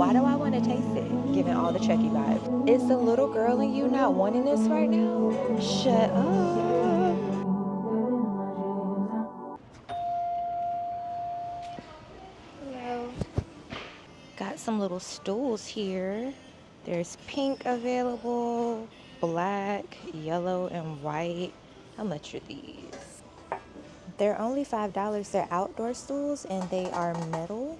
Why do I want to taste it, given all the Chucky vibes? Is the little girl in you not wanting this right now? Shut up. Hello. Got some little stools here. There's pink available, black, yellow, and white. How much are these? They're only $5. They're outdoor stools and they are metal.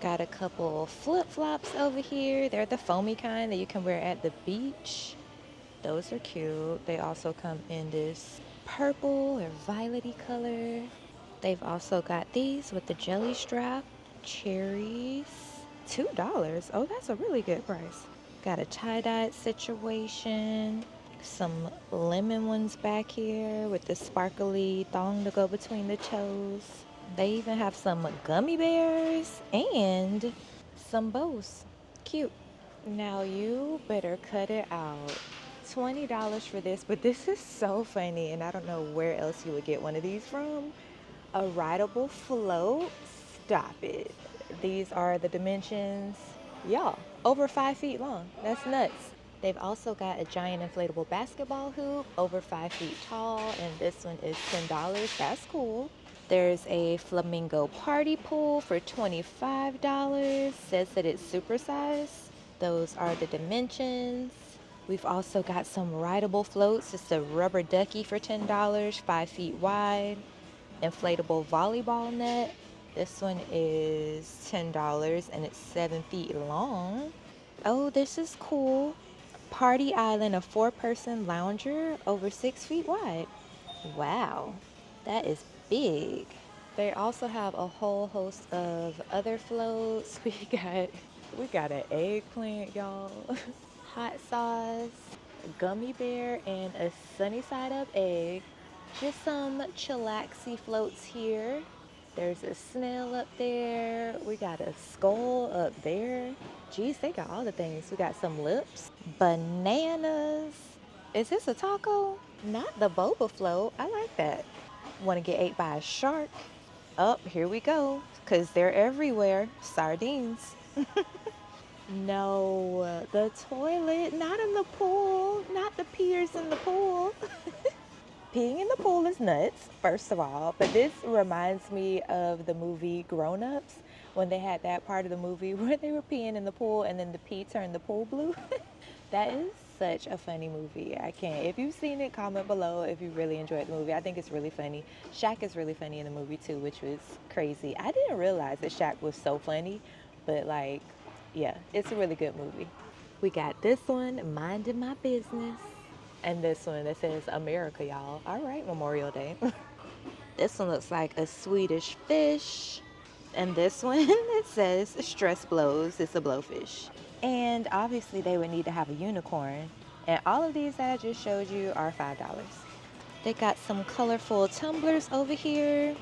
Got a couple flip-flops over here. They're the foamy kind that you can wear at the beach. Those are cute. They also come in this purple or violety color. They've also got these with the jelly strap, cherries. $2. Oh, that's a really good price. Got a tie-dye situation. Some lemon ones back here with the sparkly thong to go between the toes. They even have some gummy bears and some bows. Cute. Now you better cut it out. $20 for this, but this is so funny and I don't know where else you would get one of these from. A rideable float. Stop it. These are the dimensions. Y'all, over 5 feet long. That's nuts. They've also got a giant inflatable basketball hoop, over 5 feet tall, and this one is $10. That's cool. There's a flamingo party pool for $25. Says that it's supersized. Those are the dimensions. We've also got some rideable floats. It's a rubber ducky for $10, 5 feet wide. Inflatable volleyball net. This one is $10 and it's 7 feet long. Oh, this is cool. Party Island, a 4-person lounger over 6 feet wide. Wow, that is big. They also have a whole host of other floats. We got an eggplant, y'all. Hot sauce, a gummy bear, and a sunny side up egg. Just some chillaxy floats here. There's a snail up there. We got a skull up there. Geez, they got all the things. We got some lips, bananas. Is this a taco? Not the boba float. I like that. Want to get ate by a shark? Oh, here we go. Because they're everywhere. Sardines. No, the toilet, not in the pool. Not the peers in the pool. Peeing in the pool is nuts, first of all, but this reminds me of the movie Grown Ups when they had that part of the movie where they were peeing in the pool and then the pee turned the pool blue. That is such a funny movie. I can't. If you've seen it, comment below if you really enjoyed the movie. I think it's really funny. Shaq is really funny in the movie too, which was crazy. I didn't realize that Shaq was so funny, but like, yeah, it's a really good movie. We got this one, Minding My Business. And this one that says America, y'all. All right, Memorial Day. This one looks like a Swedish fish. And this one, it says Stress Blows. It's a blowfish. And obviously they would need to have a unicorn. And all of these that I just showed you are $5. They got some colorful tumblers over here.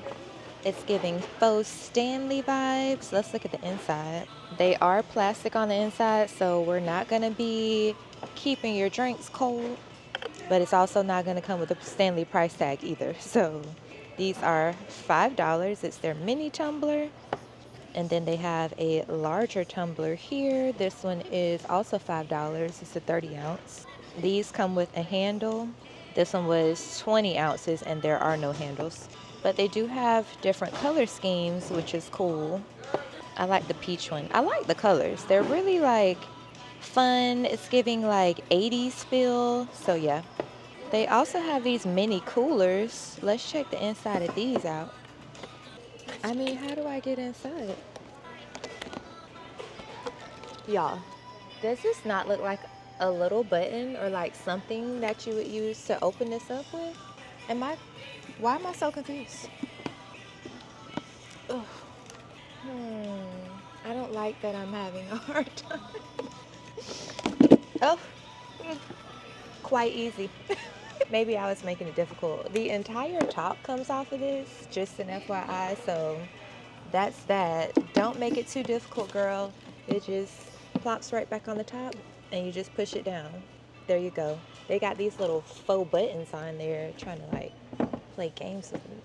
It's giving Faux Sandly vibes. Let's look at the inside. They are plastic on the inside, so we're not gonna be keeping your drinks cold. But it's also not going to come with a Stanley price tag either. So these are $5. It's their mini tumbler. And then they have a larger tumbler here. This one is also $5. It's a 30 ounce. These come with a handle. This one was 20 ounces and there are no handles. But they do have different color schemes, which is cool. I like the peach one. I like the colors. They're really like fun. It's giving like 80s feel. So yeah. They also have these mini coolers. Let's check the inside of these out. I mean, how do I get inside? Y'all, does this not look like a little button or like something that you would use to open this up with? Why am I so confused? Ugh. I don't like that I'm having a hard time. Oh, quite easy. Maybe I was making it difficult. The entire top comes off of this, just an FYI, so that's that. Don't make it too difficult, girl. It just plops right back on the top and you just push it down. There you go. They got these little faux buttons on there trying to like play games with me.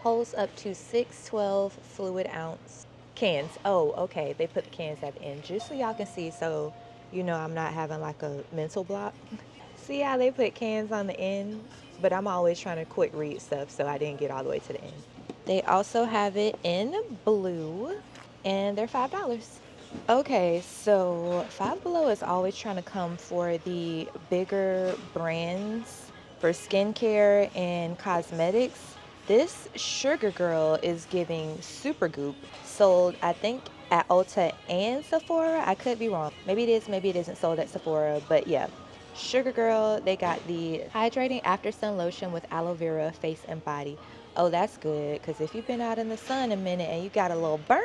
Holds up to 612 fluid ounce. Cans. Oh, okay. They put the cans at the end just so y'all can see, so you know I'm not having like a mental block. See how they put cans on the end? But I'm always trying to quick read stuff, so I didn't get all the way to the end. They also have it in blue, and they're $5. Okay, so Five Below is always trying to come for the bigger brands for skincare and cosmetics. This Sugar Girl is giving SuperGoop, sold I think at Ulta and Sephora. I could be wrong. Maybe it is, maybe it isn't sold at Sephora, but yeah. Sugar Girl, they got the hydrating after sun lotion with aloe vera face and body. Oh, that's good, because if you've been out in the sun a minute and you got a little burn,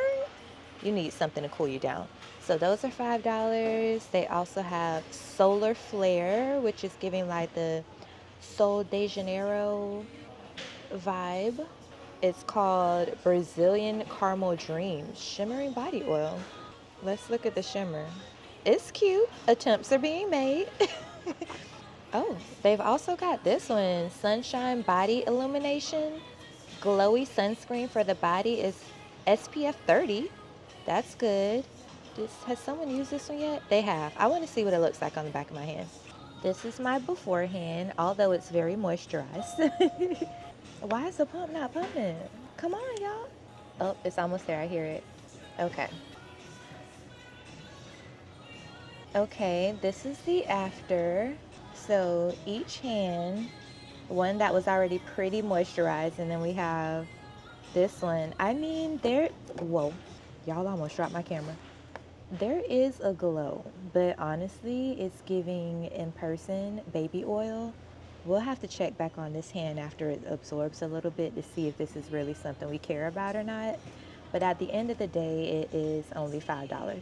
you need something to cool you down. So those are $5. They also have Solar Flare, which is giving like the Sol de Janeiro vibe. It's called Brazilian Caramel Dreams Shimmering Body Oil. Let's look at the shimmer. It's cute. Attempts are being made. Oh, they've also got this one, Sunshine Body Illumination. Glowy sunscreen for the body is SPF 30. That's good. Has someone used this one yet? They have. I want to see what it looks like on the back of my hand. This is my beforehand, although it's very moisturized. Why is the pump not pumping? Come on, y'all. Oh, it's almost there. I hear it. Okay. Okay, this is the after. So each hand, one that was already pretty moisturized, and then we have this one. I mean, whoa, y'all almost dropped my camera. There is a glow, but honestly, it's giving in person baby oil. We'll have to check back on this hand after it absorbs a little bit to see if this is really something we care about or not. But at the end of the day, it is only $5.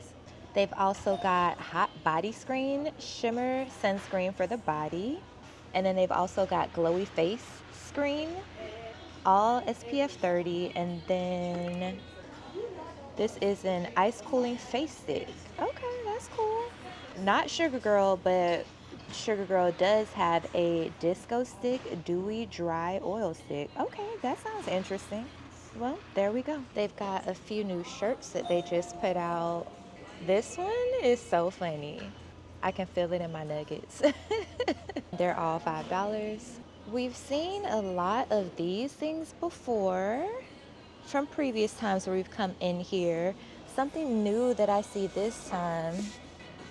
They've also got Hot Body Screen Shimmer Sunscreen for the body. And then they've also got Glowy Face Screen, all SPF 30. And then this is an ice cooling face stick. Okay, that's cool. Not Sugar Girl, but Sugar Girl does have a disco stick, dewy dry oil stick. Okay, that sounds interesting. Well, there we go. They've got a few new shirts that they just put out. This one is so funny. I can feel it in my nuggets. They're all $5. We've seen a lot of these things before from previous times where we've come in here. Something new that I see this time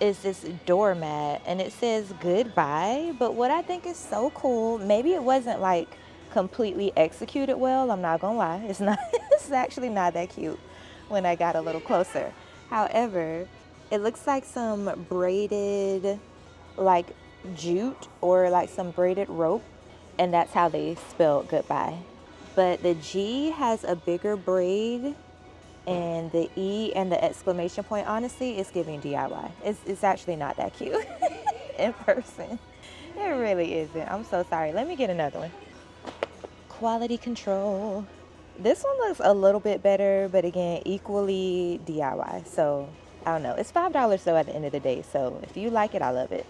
is this doormat, and it says goodbye. But what I think is so cool, maybe it wasn't like completely executed well, I'm not gonna lie. It's not, it's actually not that cute when I got a little closer. However, it looks like some braided like jute or like some braided rope, and that's how they spell goodbye. But the G has a bigger braid, and the E and the exclamation point, honestly, it's giving DIY. It's actually not that cute in person. It really isn't. I'm so sorry. Let me get another one. Quality control. This one looks a little bit better, but again, equally DIY. So I don't know. It's $5 though at the end of the day. So if you like it, I love it.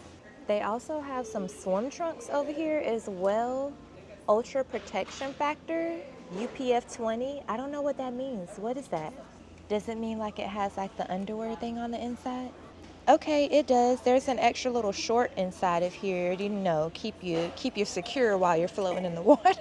They also have some swim trunks over here as well. Ultra protection factor, UPF 20. I don't know what that means. What is that? Does it mean like it has like the underwear thing on the inside? Okay, it does. There's an extra little short inside of here, you know, keep you secure while you're floating in the water.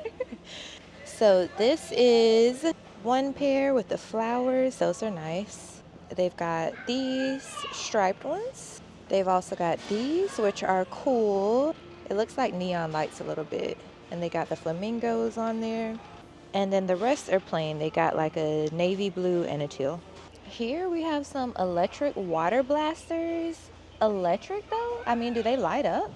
So this is one pair with the flowers. Those are nice. They've got these striped ones. They've also got these, which are cool. It looks like neon lights a little bit. And they got the flamingos on there. And then the rest are plain. They got like a navy blue and a teal. Here we have some electric water blasters. Electric though? I mean, do they light up?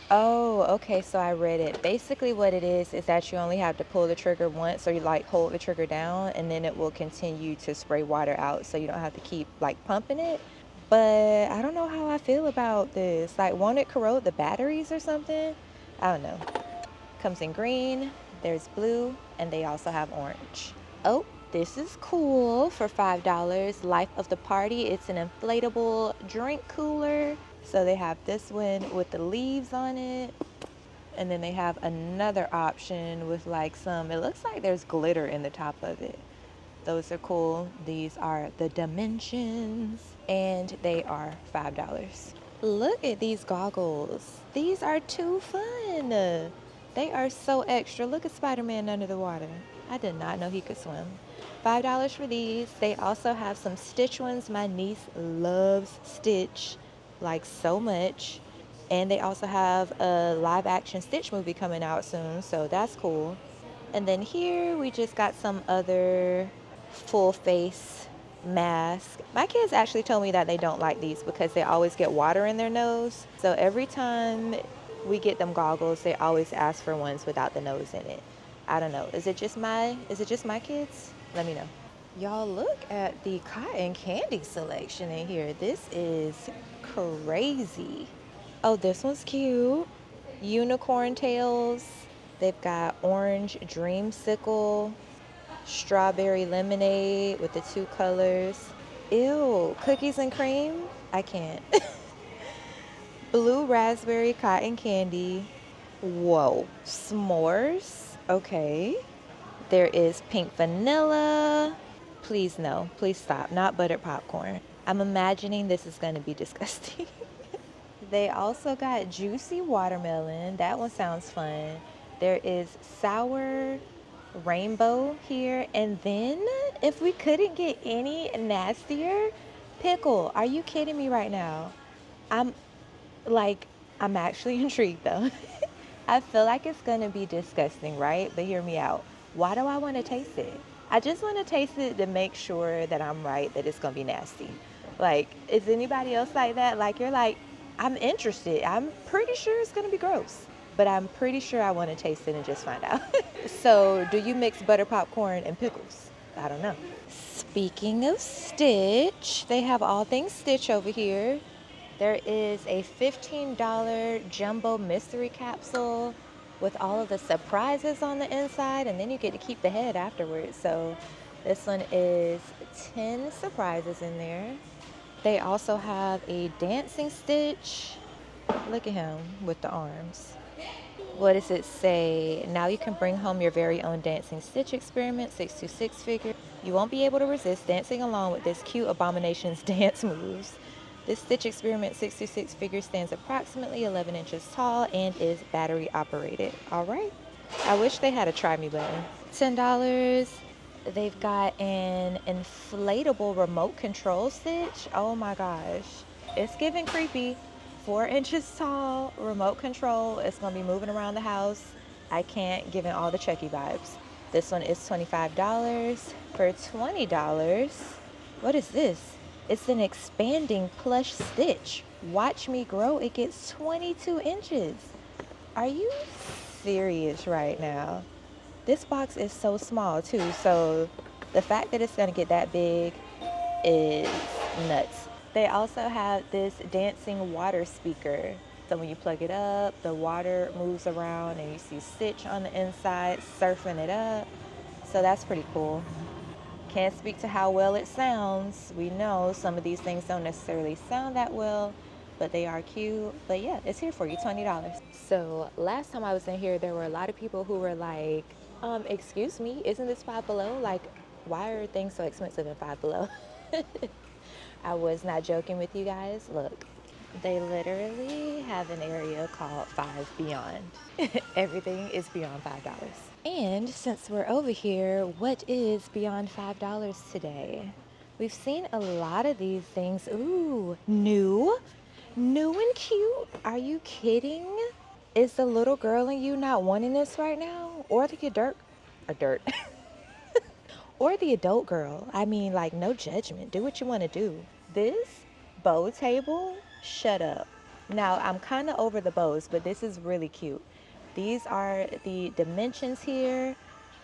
Oh, okay, so I read it. Basically what it is that you only have to pull the trigger once, or you like hold the trigger down, and then it will continue to spray water out, so you don't have to keep like pumping it. But I don't know how I feel about this. Like, won't it corrode the batteries or something? I don't know. Comes in green, there's blue, and they also have orange. Oh, this is cool for $5. Life of the party. It's an inflatable drink cooler. So they have this one with the leaves on it. And then they have another option with like some, it looks like there's glitter in the top of it. Those are cool. These are the dimensions, and they are $5. Look at these goggles. These are too fun. They are so extra. Look at Spider-Man under the water. I did not know he could swim. $5 for these. They also have some Stitch ones. My niece loves Stitch like so much. And they also have a live action Stitch movie coming out soon, so that's cool. And then here we just got some other full face mask. My kids actually told me that they don't like these because they always get water in their nose. So every time we get them goggles, they always ask for ones without the nose in it. I don't know. Is it just my kids? Let me know. Y'all, look at the cotton candy selection in here. This is crazy. Oh, this one's cute. Unicorn tails. They've got orange dreamsicle, strawberry lemonade with the two colors. Ew, cookies and cream? I can't. Blue raspberry cotton candy. Whoa, s'mores? Okay. There is pink vanilla. Please no, please stop. Not buttered popcorn. I'm imagining this is going to be disgusting. They also got juicy watermelon. That one sounds fun. There is sour rainbow here. And then, if we couldn't get any nastier, pickle. Are you kidding me right now? I'm like, I'm actually intrigued though. I feel like it's gonna be disgusting, right? But hear me out. Why do I want to taste it? I just want to taste it to make sure that I'm right, that it's gonna be nasty. Like, is anybody else like that? Like, you're like, I'm interested. I'm pretty sure it's gonna be gross, but I'm pretty sure I want to taste it and just find out. So, do you mix butter popcorn and pickles? I don't know. Speaking of Stitch, they have all things Stitch over here. There is a $15 jumbo mystery capsule with all of the surprises on the inside, and then you get to keep the head afterwards. So this one is 10 surprises in there. They also have a dancing Stitch. Look at him with the arms. What does it say? Now you can bring home your very own dancing Stitch experiment, 626 figure. You won't be able to resist dancing along with this cute abomination's dance moves. This Stitch Experiment 626 figure stands approximately 11 inches tall and is battery operated. All right. I wish they had a try me button. $10. They've got an inflatable remote control Stitch. Oh my gosh. It's giving creepy. 4 inches tall, remote control. It's going to be moving around the house. I can't, give it all the Chucky vibes. This one is $25. For $20, what is this? It's an expanding plush Stitch. Watch me grow. It gets 22 inches. Are you serious right now? This box is so small too, so the fact that it's going to get that big is nuts. They also have this dancing water speaker. So when you plug it up, the water moves around and you see Stitch on the inside surfing it up. So that's pretty cool. Can't speak to how well it sounds. We know some of these things don't necessarily sound that well, but they are cute. But yeah, it's here for you, $20. So last time I was in here, there were a lot of people who were like, excuse me, isn't this Five Below? Like, why are things so expensive in Five Below? I was not joking with you guys. Look, they literally have an area called Five Beyond. Everything is beyond $5. And since we're over here, what is beyond $5 today? We've seen a lot of these things. Ooh, new and cute. Are you kidding? Is the little girl in you not wanting this right now? Or the dirt, or the adult girl? I mean, like, no judgment. Do what you want to do. This bow table, shut up. Now, I'm kind of over the bows, but this is really cute. These are the dimensions here.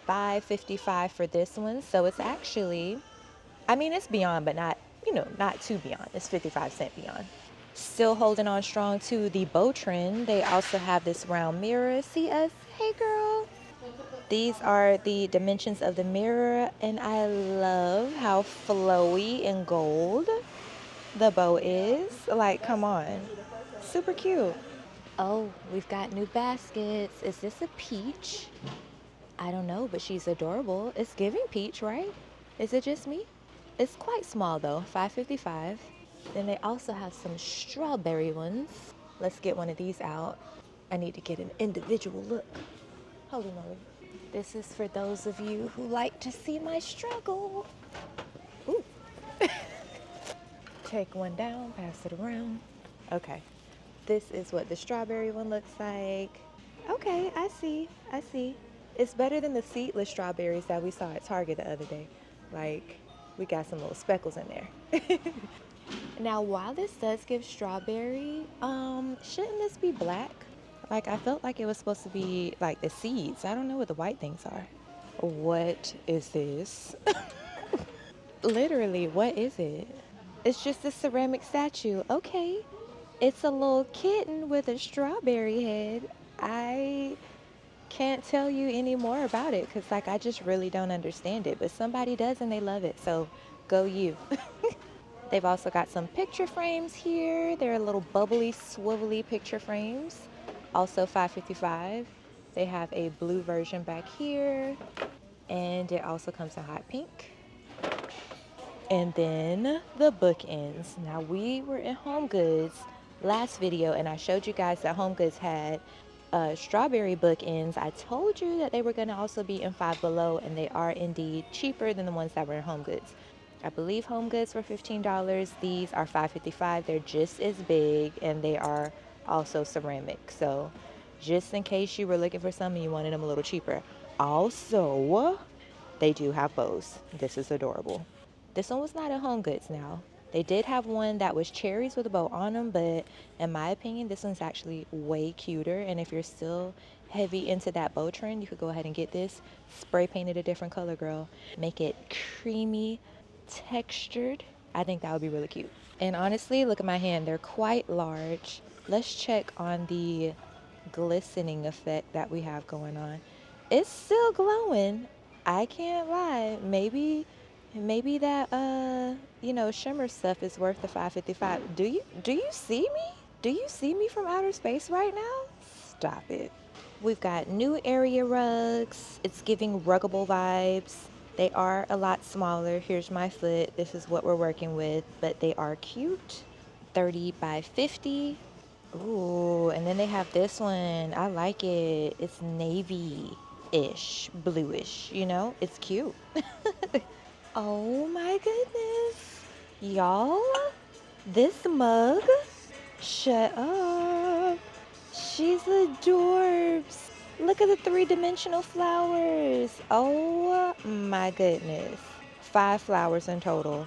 $5.55 for this one. So it's actually, I mean, it's beyond, but not, not too beyond. It's 55 cents beyond. Still holding on strong to the bow trend. They also have this round mirror. See us? Hey, girl. These are the dimensions of the mirror, and I love how flowy and gold the bow is. Like, come on. Super cute. Oh, we've got new baskets. Is this a peach? I don't know, but she's adorable. It's giving peach, right? Is it just me? It's quite small though, $5.55. Then they also have some strawberry ones. Let's get one of these out. I need to get an individual look. Holy moly. This is for those of you who like to see my struggle. Ooh. Take one down, pass it around. Okay. This is what the strawberry one looks like. Okay, I see. It's better than the seedless strawberries that we saw at Target the other day. Like, we got some little speckles in there. Now, while this does give strawberry, shouldn't this be black? Like, I felt like it was supposed to be like the seeds. I don't know what the white things are. What is this? Literally, what is it? It's just a ceramic statue. Okay. It's a little kitten with a strawberry head. I can't tell you any more about it because, like, I just really don't understand it. But somebody does and they love it. So, go you. They've also got some picture frames here. They're little bubbly, swivelly picture frames. Also $5.55. They have a blue version back here. And it also comes in hot pink. And then the bookends. Now, we were in Home Goods last video and I showed you guys that Home Goods had strawberry bookends. I told you that they were going to also be in Five Below, and they are indeed cheaper than the ones that were in Home Goods. I believe Home Goods were $15. These are $5.55. They're just as big and they are also ceramic. So just in case you were looking for some and you wanted them a little cheaper. Also, they do have bows. This is adorable. This one was not at Home Goods now. They did have one that was cherries with a bow on them, but in my opinion, this one's actually way cuter. And if you're still heavy into that bow trend, you could go ahead and get this. Spray paint it a different color, girl. Make it creamy, textured. I think that would be really cute. And honestly, look at my hand. They're quite large. Let's check on the glistening effect that we have going on. It's still glowing. I can't lie. Maybe that shimmer stuff is worth the $5.55. Do you see me? Do you see me from outer space right now? Stop it. We've got new area rugs. It's giving ruggable vibes. They are a lot smaller. Here's my foot. This is what we're working with, but they are cute. 30 by 50. Ooh, and then they have this one. I like it. It's navy-ish, bluish, It's cute. Oh my goodness. Y'all, this mug, shut up. She's adorbs. Look at the three-dimensional flowers. Oh my goodness. 5 flowers in total.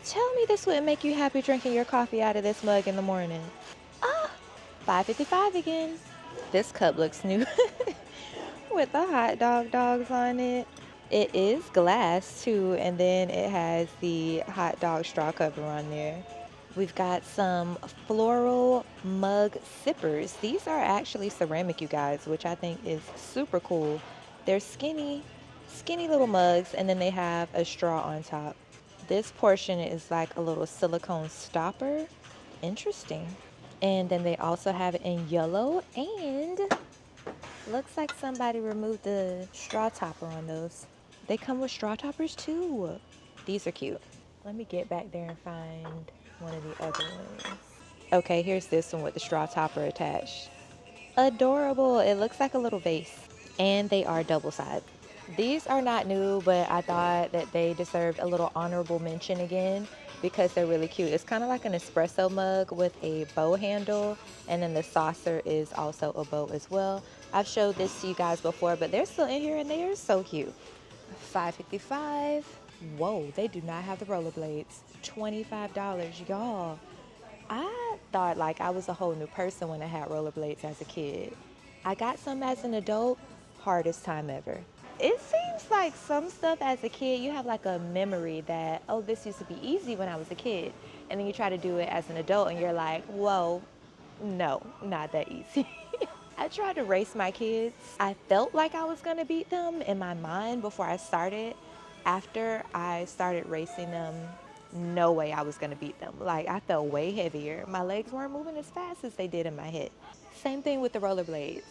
Tell me this wouldn't make you happy drinking your coffee out of this mug in the morning. Ah, $5.55 again. This cup looks new with the hot dog dogs on it. It is glass too, and then it has the hot dog straw cover on there. We've got some Floral Mug sippers. These are actually ceramic, you guys, which I think is super cool. They're skinny little mugs, and then they have a straw on top. This portion is like a little silicone stopper. Interesting. And then they also have it in yellow, and looks like somebody removed the straw topper on those. They come with straw toppers too. These are cute. Let me get back there and find one of the other ones. Okay, here's this one with the straw topper attached. Adorable. It looks like a little vase. And they are double side. These are not new, but I thought that they deserved a little honorable mention again because they're really cute. It's kind of like an espresso mug with a bow handle, and then the saucer is also a bow as well. I've showed this to you guys before, but they're still in here and they are so cute. $5.55. Whoa, they do not have the rollerblades. $25, y'all. I thought like I was a whole new person when I had rollerblades as a kid. I got some as an adult, hardest time ever. It seems like some stuff as a kid, you have like a memory that, oh, this used to be easy when I was a kid. And then you try to do it as an adult and you're like, whoa, no, not that easy. I tried to race my kids. I felt like I was gonna beat them in my mind before I started. After I started racing them, no way I was gonna beat them. Like, I felt way heavier. My legs weren't moving as fast as they did in my head. Same thing with the rollerblades.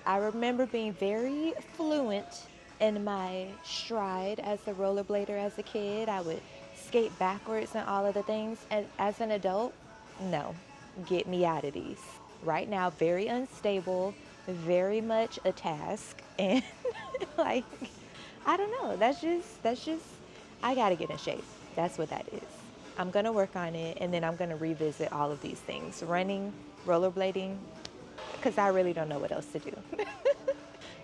I remember being very fluent in my stride as a rollerblader as a kid. I would skate backwards and all of the things. And as an adult, no, get me out of these. Right now, very unstable, very much a task. And like, I don't know. That's just, I gotta get in shape. That's what that is. I'm gonna work on it and then I'm gonna revisit all of these things. Running, rollerblading, because I really don't know what else to do.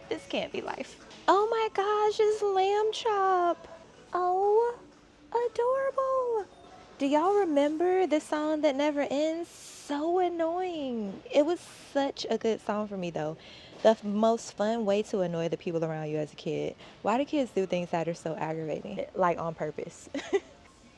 This can't be life. Oh my gosh, it's lamb chop. Oh, adorable. Do y'all remember the song that never ends? So annoying. It was such a good song for me though. The most fun way to annoy the people around you as a kid. Why do kids do things that are so aggravating? Like on purpose.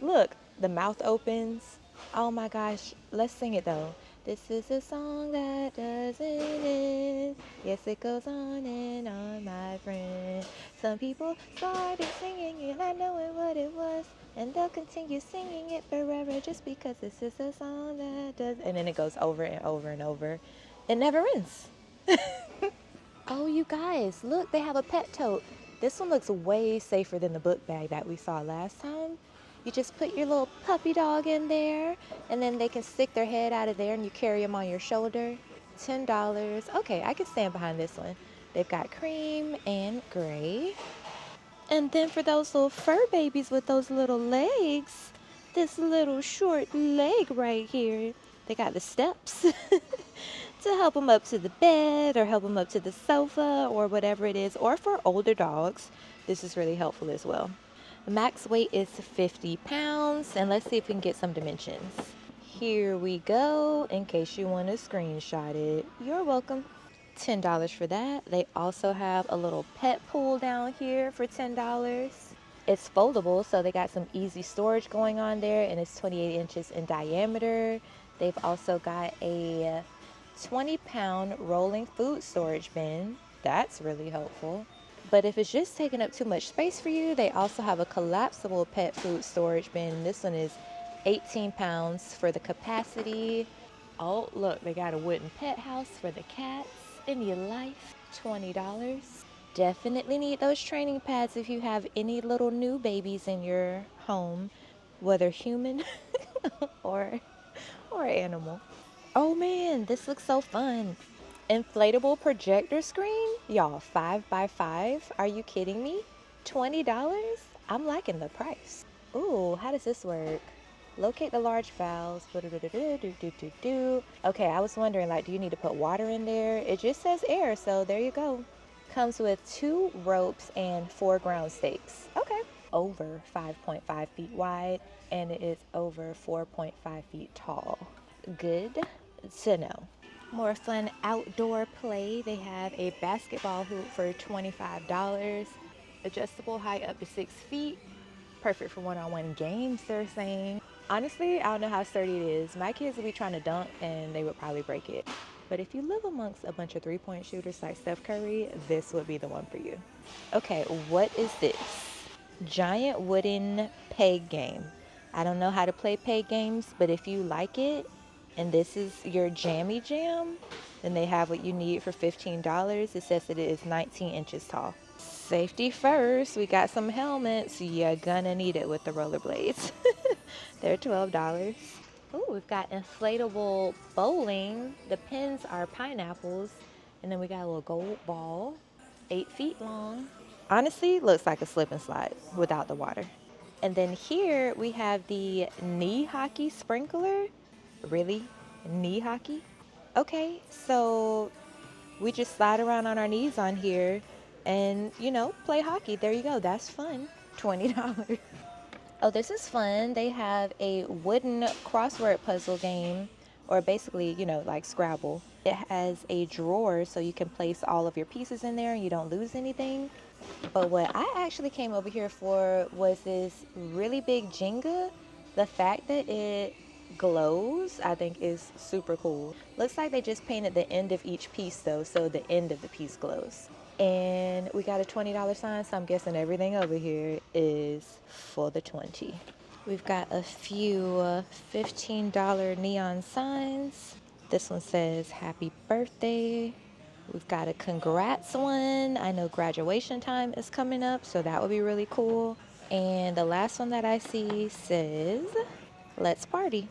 Look, the mouth opens. Oh my gosh, let's sing it though. This is a song that doesn't end. Yes, it goes on and on, my friend. Some people started singing it, not knowing what it was. And they'll continue singing it forever just because this is a song that does. And then it goes over and over and over. It never ends. Oh, you guys, look, they have a pet tote. This one looks way safer than the book bag that we saw last time. You just put your little puppy dog in there, and then they can stick their head out of there, and you carry them on your shoulder. $10. Okay, I can stand behind this one. They've got cream and gray. And then for those little fur babies with those little legs, this little short leg right here, they got the steps to help them up to the bed or help them up to the sofa or whatever it is. Or for older dogs, this is really helpful as well. The max weight is 50 pounds, and let's see if we can get some dimensions. Here we go, in case you want to screenshot it. You're welcome. $10 for that. They also have a little pet pool down here for $10. It's foldable, so they got some easy storage going on there, and it's 28 inches in diameter. They've also got a 20-pound rolling food storage bin. That's really helpful. But if it's just taking up too much space for you, they also have a collapsible pet food storage bin. This one is 18 pounds for the capacity. Oh, look, they got a wooden pet house for the cats in your life. $20. Definitely need those training pads if you have any little new babies in your home, whether human or animal. Oh man, this looks so fun. Inflatable projector screen? Y'all, 5x5? Are you kidding me? $20? I'm liking the price. Ooh, how does this work? Locate the large valves. Okay, I was wondering, like, do you need to put water in there? It just says air, so there you go. Comes with 2 ropes and 4 ground stakes. Okay. Over 5.5 feet wide, and it is over 4.5 feet tall. Good to know. More fun outdoor play. They have a basketball hoop for $25. Adjustable height up to 6 feet. Perfect for one-on-one games, they're saying. Honestly, I don't know how sturdy it is. My kids would be trying to dunk and they would probably break it. But if you live amongst a bunch of three-point shooters like Steph Curry, this would be the one for you. Okay, what is this? Giant wooden peg game. I don't know how to play peg games, but if you like it and this is your jammy jam, then they have what you need for $15. It says that it is 19 inches tall. Safety first. We got some helmets. You're gonna need it with the rollerblades. They're $12. Oh, we've got inflatable bowling. The pins are pineapples. And then we got a little gold ball, 8 feet long. Honestly, looks like a slip and slide without the water. And then here we have the knee hockey sprinkler. Really? Knee hockey? Okay, so we just slide around on our knees on here and, you know, play hockey. There you go. That's fun. $20. Oh, this is fun. They have a wooden crossword puzzle game, or basically, you know, like Scrabble. It has a drawer so you can place all of your pieces in there and you don't lose anything. But what I actually came over here for was this really big Jenga. The fact that it glows, I think, is super cool. Looks like they just painted the end of each piece though, so the end of the piece glows. And we got a $20 sign, so I'm guessing everything over here is for the 20. We've got a few $15 neon signs. This one says happy birthday. We've got a congrats one. I know graduation time is coming up, so that would be really cool. And the last one that I see says, let's party.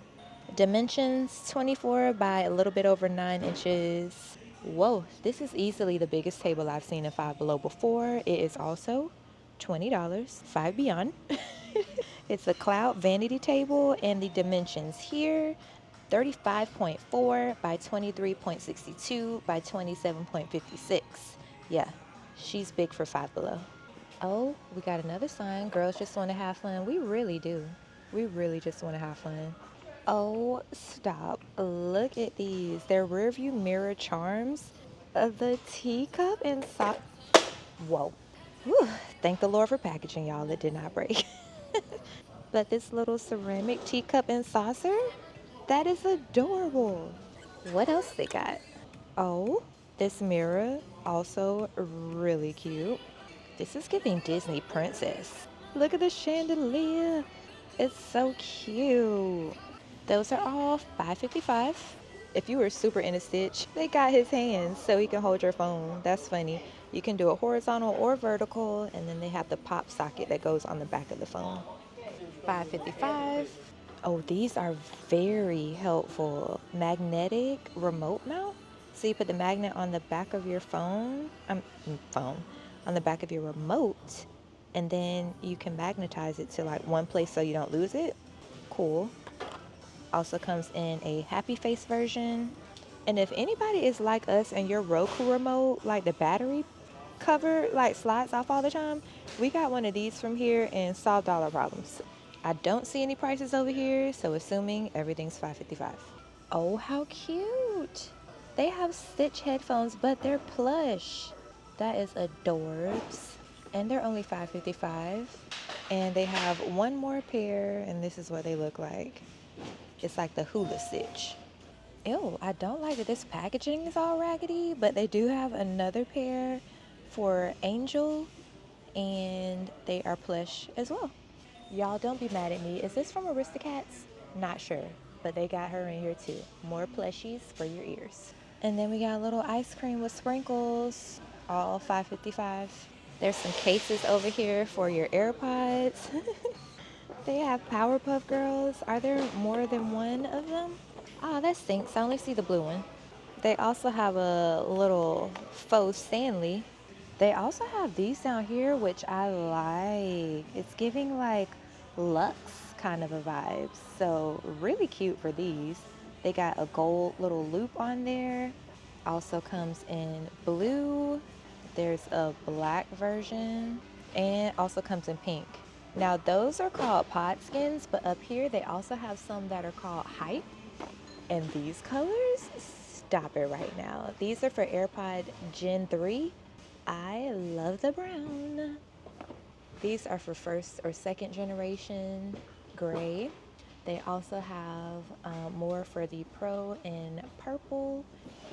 Dimensions 24 by a little bit over 9 inches. Whoa, this is easily the biggest table I've seen in Five Below before. It is also $20, Five Beyond. It's a cloud vanity table, and the dimensions here 35.4 by 23.62 by 27.56. Yeah, she's big for Five Below. Oh, we got another sign. Girls just want to have fun. We really do. We really just want to have fun. Oh, stop. Look at these. They're rear view mirror charms of the teacup and sock. Whoa. Whew. Thank the Lord for packaging, y'all. It did not break. But this little ceramic teacup and saucer, that is adorable. What else they got? Oh, this mirror, also really cute. This is giving Disney princess. Look at the chandelier. It's so cute. Those are all $5.55. If you were super into Stitch, they got his hands so he can hold your phone. That's funny. You can do it horizontal or vertical, and then they have the pop socket that goes on the back of the phone. $5.55. Oh, these are very helpful. Magnetic remote mount. So you put the magnet on the back of your phone, on the back of your remote, and then you can magnetize it to like one place so you don't lose it. Cool. Also comes in a happy face version. And if anybody is like us and your Roku remote, like the battery cover, like slides off all the time, we got one of these from here and solved all our problems. I don't see any prices over here, so assuming everything's $5.55. Oh, how cute. They have Stitch headphones, but they're plush. That is adorbs. And they're only $5.55. And they have one more pair, and this is what they look like. It's like the hula Stitch. Ew, I don't like that this packaging is all raggedy, but they do have another pair for Angel, and they are plush as well. Y'all don't be mad at me. Is this from Aristocats? Not sure, but they got her in here too. More plushies for your ears. And then we got a little ice cream with sprinkles, all $5.55. There's some cases over here for your AirPods. They have Powerpuff Girls. Are there more than one of them? Oh, that stinks. I only see the blue one. They also have a little Faux Sandly. They also have these down here, which I like. It's giving like luxe kind of a vibe. So really cute for these. They got a gold little loop on there. Also comes in blue. There's a black version and also comes in pink. Now those are called pod skins, but up here they also have some that are called hype. And these colors, stop it right now. These are for AirPod Gen 3. I love the brown. These are for first or second generation gray. They also have more for the Pro in purple.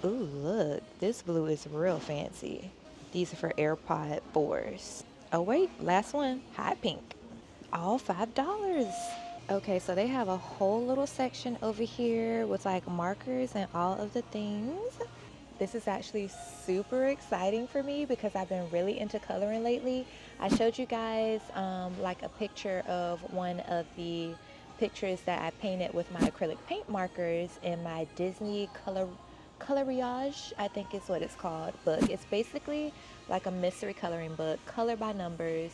Ooh, look, this blue is real fancy. These are for AirPod 4s. Oh wait, last one, hot pink. All $5. Okay, so they have a whole little section over here with like markers and all of the things. This is actually super exciting for me because I've been really into coloring lately. I showed you guys like a picture of one of the pictures that I painted with my acrylic paint markers in my Disney coloriage, I think is what it's called, book. It's basically like a mystery coloring book, color by numbers,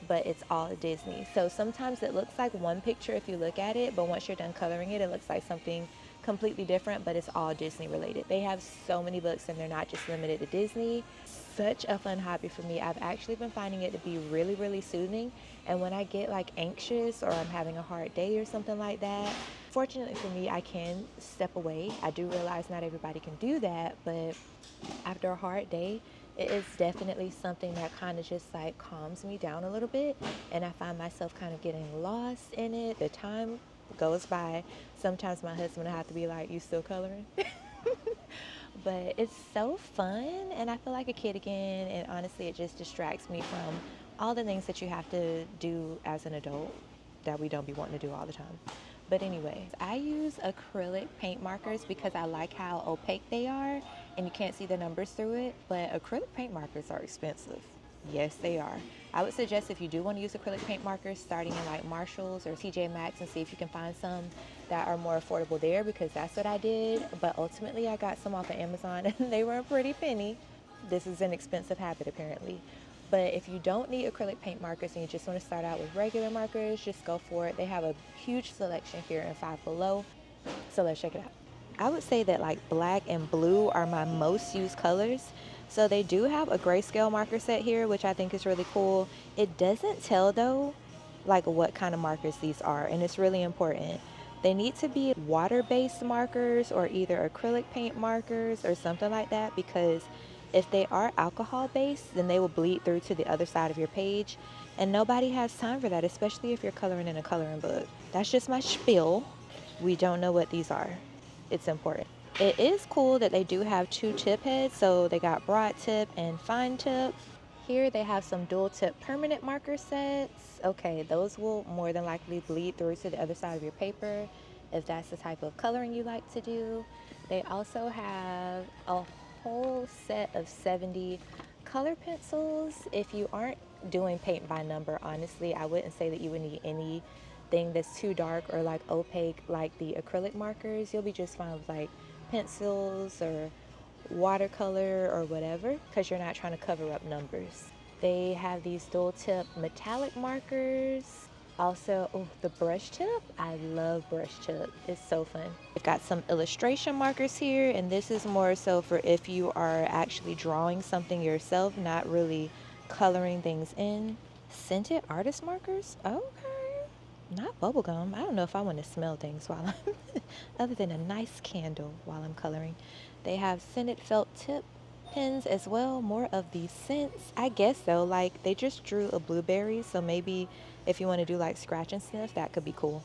but it's all Disney. So sometimes it looks like one picture if you look at it, but once you're done coloring it, it looks like something completely different, but it's all Disney related. They have so many books and they're not just limited to Disney. Such a fun hobby for me. I've actually been finding it to be really, really soothing. And when I get like anxious or I'm having a hard day or something like that, fortunately for me, I can step away. I do realize not everybody can do that, but after a hard day, it is definitely something that kind of just like calms me down a little bit, and I find myself kind of getting lost in it. The time goes by. Sometimes my husband will have to be like, "You still coloring?" But it's so fun, and I feel like a kid again, and honestly it just distracts me from all the things that you have to do as an adult that we don't be wanting to do all the time. But anyway, I use acrylic paint markers because I like how opaque they are and you can't see the numbers through it, but acrylic paint markers are expensive. Yes, they are. I would suggest if you do want to use acrylic paint markers, starting in like Marshalls or TJ Maxx and see if you can find some that are more affordable there, because that's what I did. But ultimately I got some off of Amazon and they were a pretty penny. This is an expensive habit apparently. But if you don't need acrylic paint markers and you just want to start out with regular markers, just go for it. They have a huge selection here in Five Below. So let's check it out. I would say that like black and blue are my most used colors. So they do have a grayscale marker set here, which I think is really cool. It doesn't tell though, like what kind of markers these are, and it's really important. They need to be water-based markers or either acrylic paint markers or something like that, because if they are alcohol-based, then they will bleed through to the other side of your page, and nobody has time for that, especially if you're coloring in a coloring book. That's just my spiel. We don't know what these are. It's important. It is cool that they do have two tip heads, so they got broad tip and fine tip. Here they have some dual tip permanent marker sets. Okay, those will more than likely bleed through to the other side of your paper if that's the type of coloring you like to do. They also have a whole set of 70 color pencils. If you aren't doing paint by number, honestly, I wouldn't say that you would need anything that's too dark or like opaque like the acrylic markers. You'll be just fine with like pencils or watercolor or whatever, because you're not trying to cover up numbers. They have these dual tip metallic markers. Also, oh, the brush tip. I love brush tip. It's so fun. They've got some illustration markers here, and this is more so for if you are actually drawing something yourself, not really coloring things in. Scented artist markers. Okay. Not bubblegum. I don't know if I want to smell things while I'm, other than a nice candle while I'm coloring. They have scented felt tip pens as well, more of the scents. I guess though, like they just drew a blueberry, so maybe if you want to do like scratch and sniff, that could be cool.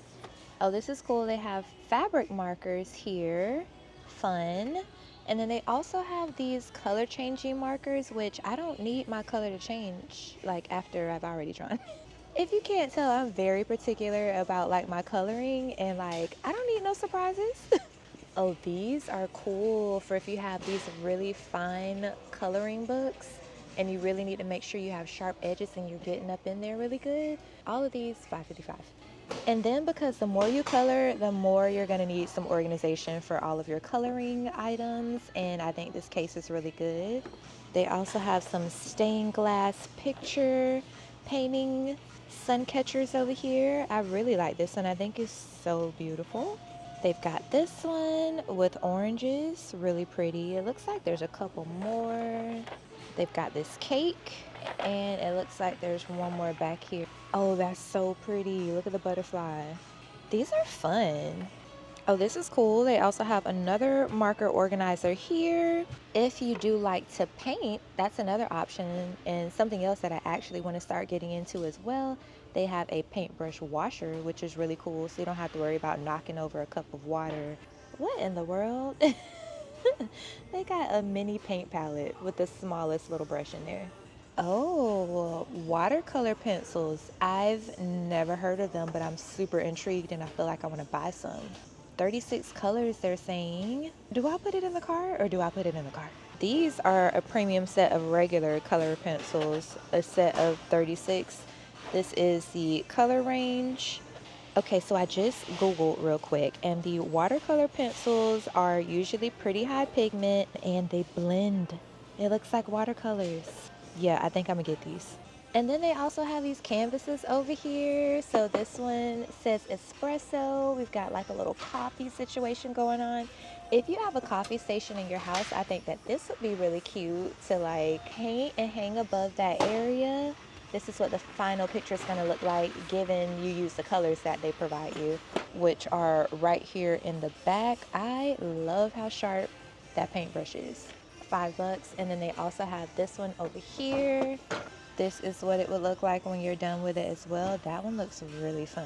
Oh, this is cool. They have fabric markers here. Fun. And then they also have these color changing markers, which I don't need my color to change like after I've already drawn. If you can't tell, I'm very particular about like my coloring, and like I don't need no surprises. Oh, these are cool for if you have these really fine coloring books and you really need to make sure you have sharp edges and you're getting up in there really good. All of these $5.55. And then because the more you color, the more you're going to need some organization for all of your coloring items, and I think this case is really good. They also have some stained glass picture painting sun catchers over here. I really like this one. I think it's so beautiful. They've got this one with oranges, really pretty. It looks like there's a couple more. They've got this cake, and it looks like there's one more back here. Oh, that's so pretty. Look at the butterfly. These are fun. Oh, this is cool. They also have another marker organizer here. If you do like to paint, that's another option, and something else that I actually want to start getting into as well. They have a paintbrush washer, which is really cool, so you don't have to worry about knocking over a cup of water. What in the world? They got a mini paint palette with the smallest little brush in there. Oh, watercolor pencils. I've never heard of them, but I'm super intrigued and I feel like I want to buy some. 36 colors, they're saying. Do I put it in the cart or do I put it in the cart? These are a premium set of regular color pencils, a set of 36. This is the color range. Okay, so I just Googled real quick, and the watercolor pencils are usually pretty high pigment and they blend. It looks like watercolors. Yeah, I think I'm gonna get these. And then they also have these canvases over here. So this one says espresso. We've got like a little coffee situation going on. If you have a coffee station in your house, I think that this would be really cute to like paint and hang above that area. This is what the final picture is going to look like given you use the colors that they provide you, which are right here in the back. I love how sharp that paintbrush is. $5. And then they also have this one over here. This is what it would look like when you're done with it as well. That one looks really fun.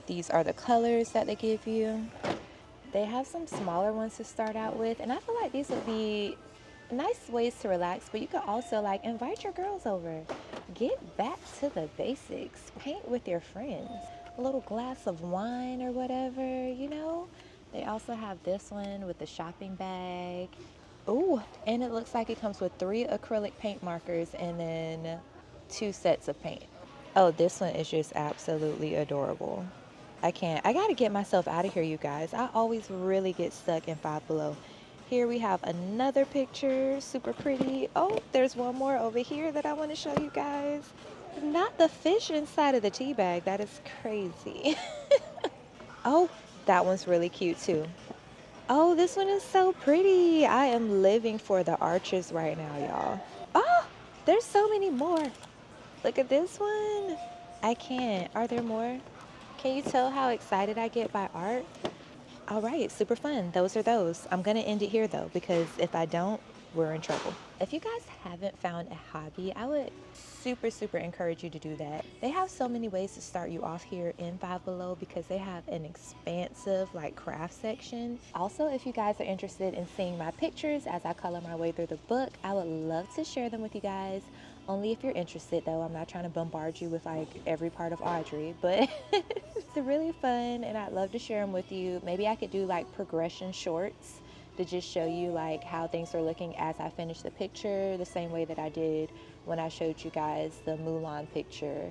These are the colors that they give you. They have some smaller ones to start out with, and I feel like these would be nice ways to relax, but you could also like invite your girls over. Get back to the basics. Paint with your friends. a little glass of wine or whatever, you know? They also have this one with the shopping bag. Ooh, and it looks like it comes with 3 acrylic paint markers and then 2 sets of paint. Oh, this one is just absolutely adorable. I gotta get myself out of here, you guys. I always really get stuck in Five Below. Here we have another picture, super pretty. Oh, there's one more over here that I want to show you guys. Not the fish inside of the tea bag. That is crazy. Oh, that one's really cute too. Oh, this one is so pretty. I am living for the arches right now, y'all. Oh, there's so many more. Look at this one. I can't. Are there more? Can you tell how excited I get by art? All right, super fun. Those are those. I'm going to end it here though, because if I don't, we're in trouble. If you guys haven't found a hobby, I would super encourage you to do that. They have so many ways to start you off here in Five Below because they have an expansive like craft section. Also, if you guys are interested in seeing my pictures as I color my way through the book, I would love to share them with you guys. Only if you're interested though. I'm not trying to bombard you with like every part of Audrey, but it's really fun and I'd love to share them with you. Maybe I could do like progression shorts to just show you like how things are looking as I finish the picture, the same way that I did when I showed you guys the Mulan picture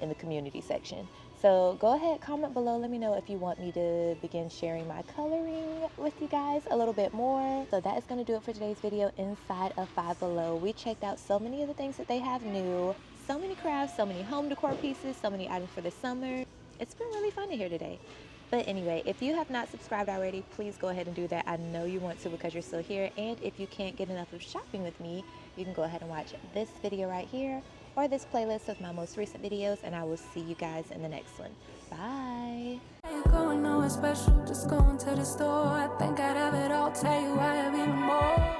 in the community section. So go ahead, comment below, let me know if you want me to begin sharing my coloring with you guys a little bit more. So that is going to do it for today's video inside of Five Below. We checked out so many of the things that they have new, so many crafts, so many home decor pieces, so many items for the summer. It's been really fun to hear today. But anyway, if you have not subscribed already, please go ahead and do that. I know you want to because you're still here. And if you can't get enough of shopping with me, you can go ahead and watch this video right here or this playlist of my most recent videos. And I will see you guys in the next one. Bye. Going nowhere special, just going to the store. I think I'd have it all, tell you I have even more.